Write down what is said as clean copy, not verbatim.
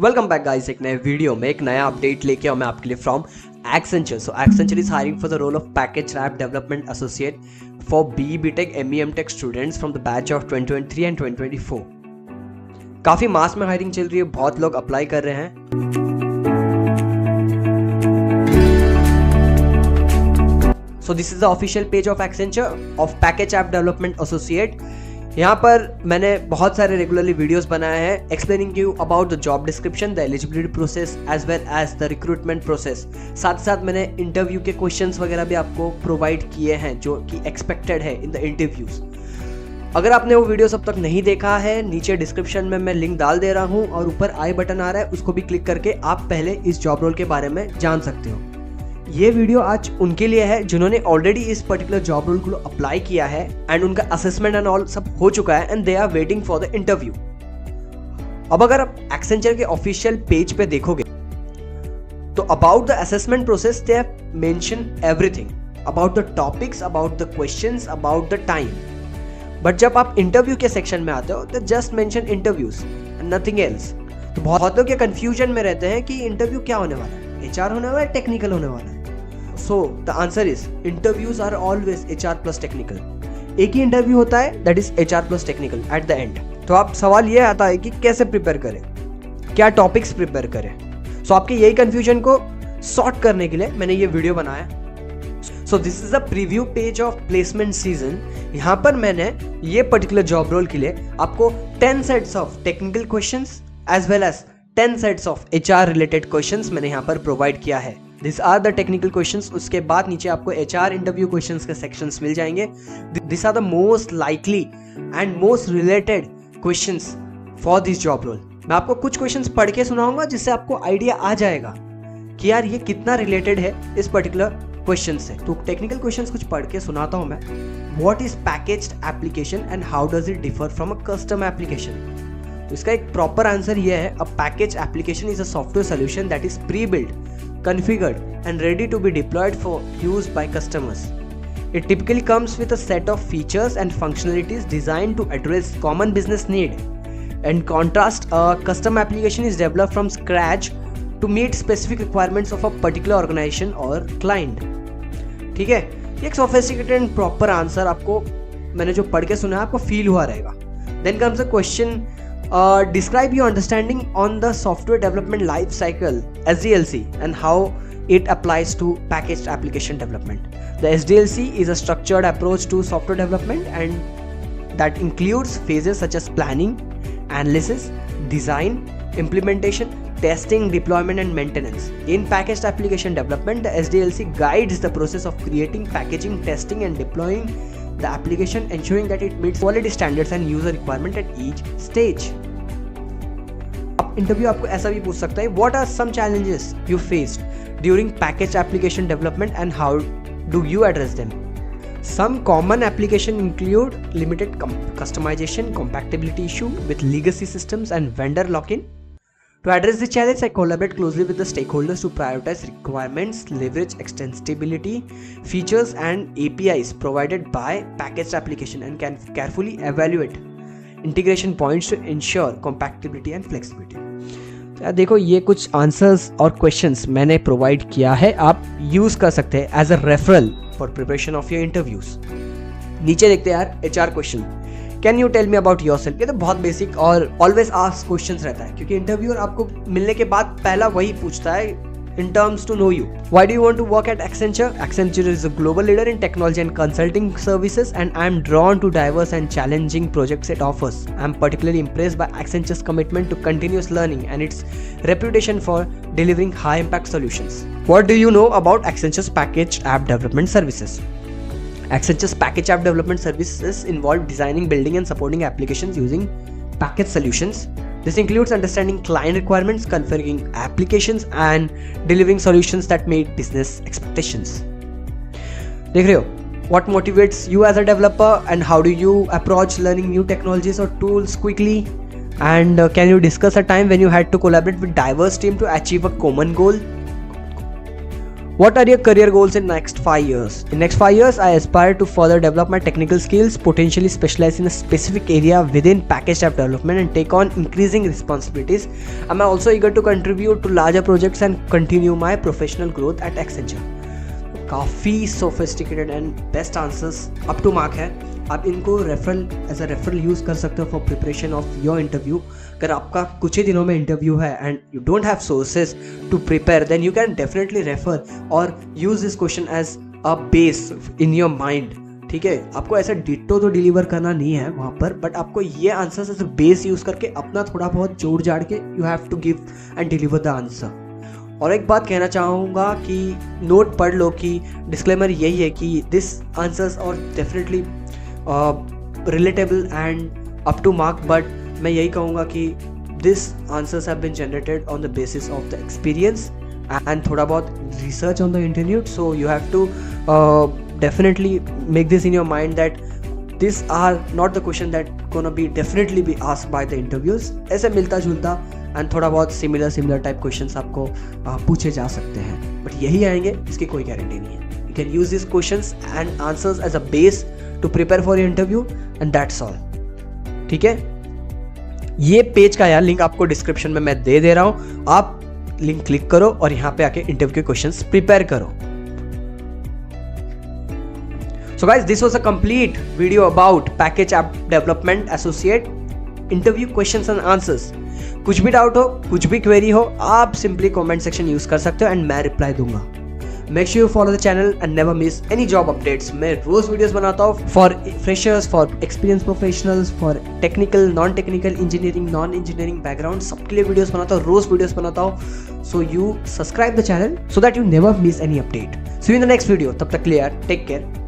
Welcome back guys, एक नए video में एक नया अपडेट लेके आऊँ मैं आपके लिए from Accenture. So Accenture is hiring for the role of package app development associate for BE BTech ME MTech students from the batch of 2023 and 2024. काफी मास में हायरिंग चल रही है, बहुत लोग अप्लाई कर रहे हैं. So this is the official page of Accenture of package app development associate. यहाँ पर मैंने बहुत सारे रेगुलरली वीडियोस बनाए हैं explaining you about the job description, the eligibility process as well as the recruitment process. साथ ही साथ मैंने इंटरव्यू के क्वेश्चंस वगैरह भी आपको प्रोवाइड किए हैं जो कि एक्सपेक्टेड है इन द इंटरव्यूज. अगर आपने वो वीडियोस अब तक नहीं देखा है, नीचे डिस्क्रिप्शन में मैं लिंक डाल दे रहा हूँ और ऊपर आई बटन आ रहा है, उसको भी क्लिक करके आप पहले इस जॉब रोल के बारे में जान सकते हो. ये वीडियो आज उनके लिए है जिन्होंने ऑलरेडी इस पर्टिकुलर जॉब रोल को अप्लाई किया है एंड उनका असेसमेंट एंड ऑल सब हो चुका है and they are waiting for the interview. अब अगर आप एक्सेंचर के ऑफिशियल पेज पे देखोगे तो about the assessment process they have mention everything about the topics, about the questions, about the time. But जब आप इंटरव्यू के सेक्शन में आते हो तो just mention interviews and nothing else. तो बहुत लोग ये कंफ्यूजन में रहते हैं कि इंटरव्यू क्या होने वाला है, एचआर होने वाला है, टेक्निकल होने वाला है. So the answer is interviews are always HR plus technical. एक ही इंटरव्यू होता है that is HR plus technical at the end. तो आप सवाल ये आता है कि कैसे प्रिपेयर करें, क्या टॉपिक्स प्रिपेयर करें. So आपके यही कंफ्यूजन को सॉर्ट करने के लिए मैंने ये वीडियो बनाया. So this is a preview page of placement season. यहाँ पर मैंने ये पर्टिकुलर जॉब रोल के लिए आपको 10 sets of technical questions as well as 10 sets of HR related questions मैंने यहाँ पर प्रोवाइड किया है. These are the technical questions. उसके बाद नीचे आपको HR इंटरव्यू क्वेश्चंस के सेक्शंस मिल जाएंगे. These are the most likely and most related questions for this job role. मैं आपको कुछ क्वेश्चंस पढ़ के सुनाऊंगा जिससे आपको आइडिया आ जाएगा कि यार ये कितना रिलेटेड है इस पर्टिकुलर क्वेश्चन से. तो टेक्निकल क्वेश्चंस कुछ पढ़ के सुनाता हूं मैं. What is packaged application and how does it differ from a custom application? तो इसका एक प्रॉपर आंसर ये है, a packaged application is a software solution that is pre-built, configured and ready to be deployed for use by customers. It typically comes with a set of features and functionalities designed to address common business need. In contrast, a custom application is developed from scratch to meet specific requirements of a particular organization or client. ठीक है, ये एक sophisticated and proper answer आपको मैंने जो पढ़ के सुना है आपको फील हुआ रहेगा. Then comes the question. Describe your understanding on the software development life cycle SDLC and how it applies to packaged application development. The SDLC is a structured approach to software development and that includes phases such as planning, analysis, design, implementation, testing, deployment and maintenance. In packaged application development, the SDLC guides the process of creating, packaging, testing and deploying the application, ensuring that it meets quality standards and user requirement at each stage. अब interview आपको ऐसा भी पूछ सकता है, what are some challenges you faced during packaged application development and how do you address them? Some common applications include limited customization, compatibility issue with legacy systems and vendor lock-in. To address this challenge, I collaborate closely with the stakeholders to prioritize requirements, leverage extensibility, features and APIs provided by packaged application and can carefully evaluate integration points to ensure compatibility and flexibility. देखो ये कुछ answers और questions मैंने provide किया है, आप use कर सकते हैं as a referral for preparation of your interviews. नीचे देखते हैं यार HR question. Can you tell me about yourself. ये तो बहुत बेसिक और ऑलवेज आस्क क्वेश्चंस रहता है क्योंकि इंटरव्यूअर आपको मिलने के बाद पहला वही पूछता है in terms to know you. Why do you want to work at Accenture? Accenture is a global leader in technology and consulting services and I am drawn to diverse and challenging projects it offers. I am particularly impressed by Accenture's commitment to continuous learning and its reputation for delivering high impact solutions. What do you know about Accenture's packaged app development services? Accenture's package app development services involve designing, building and supporting applications using package solutions. This includes understanding client requirements, configuring applications and delivering solutions that meet business expectations. देख रहे हो, what motivates you as a developer and how do you approach learning new technologies or tools quickly? And can you discuss a time when you had to collaborate with diverse team to achieve a common goal? What are your career goals in next 5 years? In next 5 years, I aspire to further develop my technical skills, potentially specialize in a specific area within packaged app development and take on increasing responsibilities. I'm also eager to contribute to larger projects and continue my professional growth at Accenture. काफ़ी sophisticated and best answers up to mark है. आप इनको referral as a referral use कर सकते हो for preparation of your interview. अगर आपका कुछ ही दिनों में इंटरव्यू है and you don't have sources to prepare, then you can definitely refer और use this question as a base in your mind. ठीक है, आपको ऐसा डिट्टो तो डिलीवर करना नहीं है वहाँ पर, बट आपको ये answers as a base use करके अपना थोड़ा बहुत जोड़ जाड़ के you have to give and deliver the answer. और एक बात कहना चाहूँगा कि नोट पढ़ लो कि डिस्क्लेमर यही है कि this answers are definitely relatable and up to mark, but मैं यही कहूँगा कि this answers have been generated on the basis of the experience and थोड़ा बहुत research on the internet. So you have to definitely make this in your mind that this are not the question that gonna be definitely be asked by the interviews. ऐसे मिलता जुलता and थोड़ा बहुत similar type questions आपको पूछे जा सकते हैं, बट यही आएंगे इसकी कोई गारंटी नहीं है. You can use this questions and answers as a base to prepare for your interview and that's all. ठीक है, ये पेज का यार लिंक आपको डिस्क्रिप्शन में मैं दे रहा हूं. आप लिंक क्लिक करो और यहाँ पे आके इंटरव्यू के क्वेश्चंस प्रिपेयर करो. So guys, this was a complete video about Package App Development Associate interview questions and answers. कुछ भी डाउट हो, कुछ भी क्वेरी हो, आप सिंपली कमेंट सेक्शन यूज कर सकते हो एंड मैं रिप्लाई दूंगा. Make sure you follow the channel and never miss any job updates. मैं रोज वीडियोस बनाता हूँ for freshers, for experience professionals, for technical, non technical, engineering, non engineering background, सबके लिए वीडियोस बनाता हूँ, रोज वीडियोस बनाता हूँ. So you subscribe the channel so that you never miss any update. See you in the next video. तब तक के लिए यार टेक केयर.